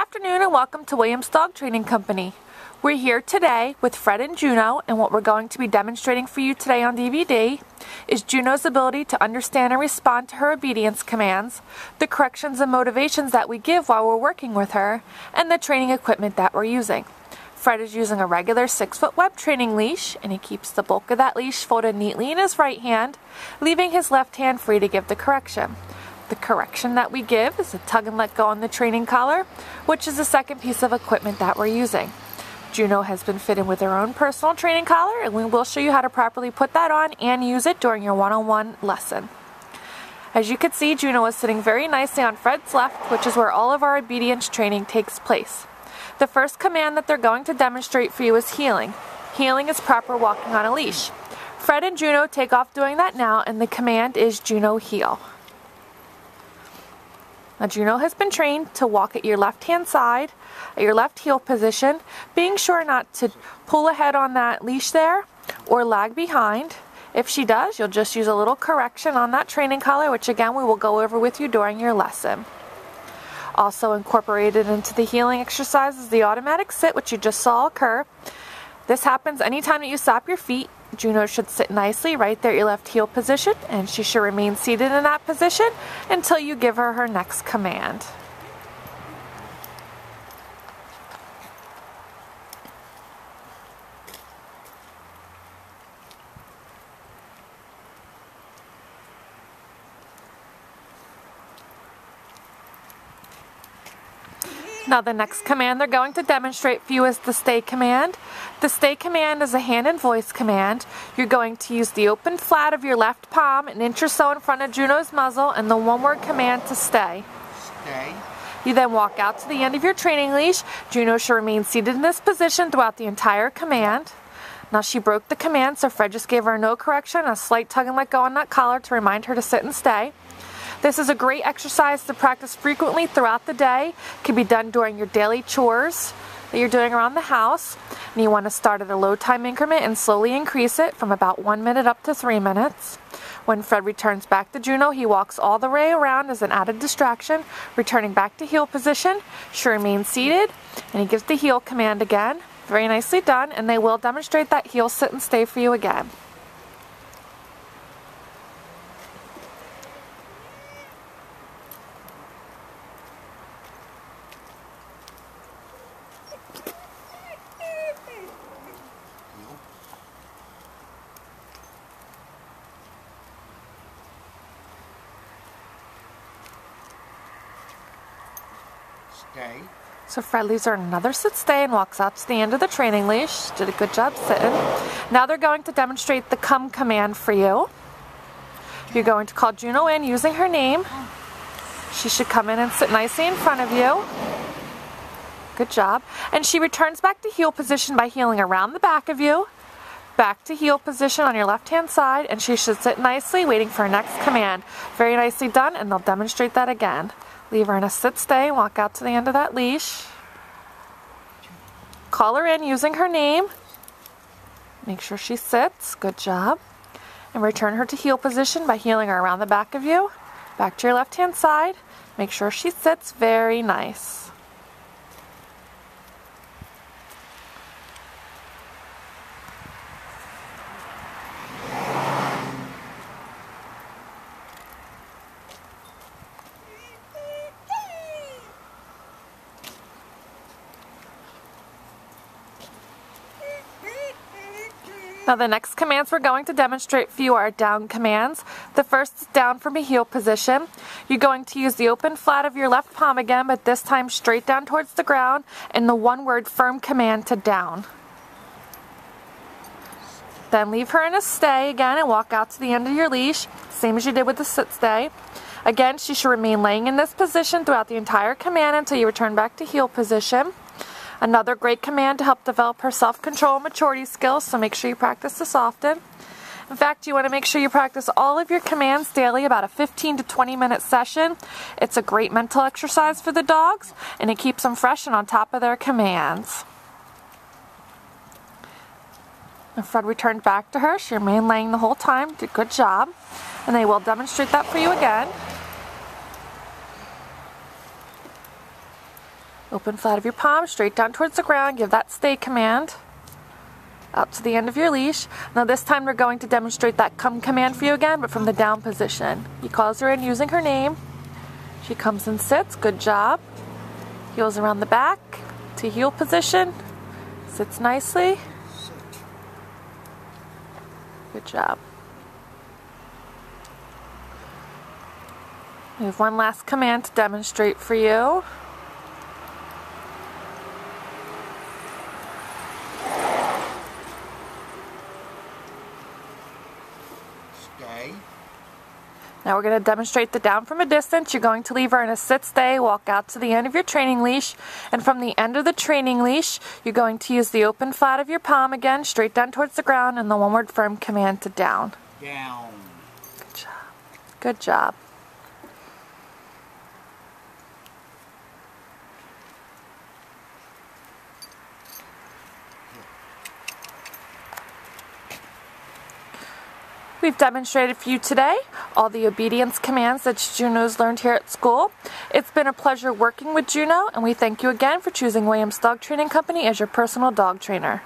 afternoon and welcome to Williams Dog Training Company. We're here today with Fred and Juno, and what we're going to be demonstrating for you today on DVD is Juno's ability to understand and respond to her obedience commands, the corrections and motivations that we give while we're working with her, and the training equipment that we're using. Fred is using a regular 6-foot web training leash, and he keeps the bulk of that leash folded neatly in his right hand, leaving his left hand free to give the correction. The correction that we give is a tug and let go on the training collar, which is the second piece of equipment that we're using. Juno has been fitted with her own personal training collar, and we will show you how to properly put that on and use it during your one-on-one lesson. As you can see, Juno is sitting very nicely on Fred's left, which is where all of our obedience training takes place. The first command that they're going to demonstrate for you is heeling. Heeling is proper walking on a leash. Fred and Juno take off doing that now, and the command is Juno heel. Now Juno has been trained to walk at your left-hand side, at your left heel position, being sure not to pull ahead on that leash there or lag behind. If she does, you'll just use a little correction on that training collar, which again we will go over with you during your lesson. Also incorporated into the heeling exercise is the automatic sit, which you just saw occur. This happens anytime that you stop your feet. Juno should sit nicely right there at your left heel position, and she should remain seated in that position until you give her her next command. Now the next command they're going to demonstrate for you is the stay command. The stay command is a hand and voice command. You're going to use the open flat of your left palm an inch or so in front of Juno's muzzle and the one-word command to stay. Stay. You then walk out to the end of your training leash. Juno should remain seated in this position throughout the entire command. Now she broke the command, so Fred just gave her no correction, a slight tug and let go on that collar to remind her to sit and stay. This is a great exercise to practice frequently throughout the day. It can be done during your daily chores that you're doing around the house. And you want to start at a low time increment and slowly increase it from about 1 minute up to 3 minutes. When Fred returns back to Juno, he walks all the way around as an added distraction, returning back to heel position. She remains seated, and he gives the heel command again. Very nicely done, and they will demonstrate that heel sit and stay for you again. Stay. So Fred leaves her another sit stay and walks out to the end of the training leash. Did a good job sitting. Now they're going to demonstrate the come command for you. You're going to call Juno in using her name. She should come in and sit nicely in front of you. Good job. And she returns back to heel position by heeling around the back of you. Back to heel position on your left-hand side, and she should sit nicely waiting for her next command. Very nicely done, and they'll demonstrate that again. Leave her in a sit stay, walk out to the end of that leash. Call her in using her name. Make sure she sits. Good job. And return her to heel position by heeling her around the back of you. Back to your left-hand side. Make sure she sits. Very nice. Now the next commands we're going to demonstrate for you are down commands. The first is down from a heel position. You're going to use the open flat of your left palm again, but this time straight down towards the ground, and the one-word firm command to down. Then leave her in a stay again and walk out to the end of your leash, same as you did with the sit stay. Again, she should remain laying in this position throughout the entire command until you return back to heel position. Another great command to help develop her self-control and maturity skills, so make sure you practice this often. In fact, you want to make sure you practice all of your commands daily, about a 15 to 20 minute session. It's a great mental exercise for the dogs, and it keeps them fresh and on top of their commands. And Fred returned back to her. She remained laying the whole time. Did a good job. And they will demonstrate that for you again. Open flat of your palm, straight down towards the ground. Give that stay command. Out to the end of your leash. Now this time we're going to demonstrate that come command for you again, but from the down position. He calls her in using her name. She comes and sits. Good job. Heels around the back to heel position. Sits nicely. Good job. We have one last command to demonstrate for you. Stay. Now we're going to demonstrate the down from a distance. You're going to leave her in a sit stay, walk out to the end of your training leash, and from the end of the training leash, you're going to use the open flat of your palm again, straight down towards the ground, and the one word firm command to down. Down. Good job. Good job. We've demonstrated for you today all the obedience commands that Juno's learned here at school. It's been a pleasure working with Juno, and we thank you again for choosing Williams Dog Training Company as your personal dog trainer.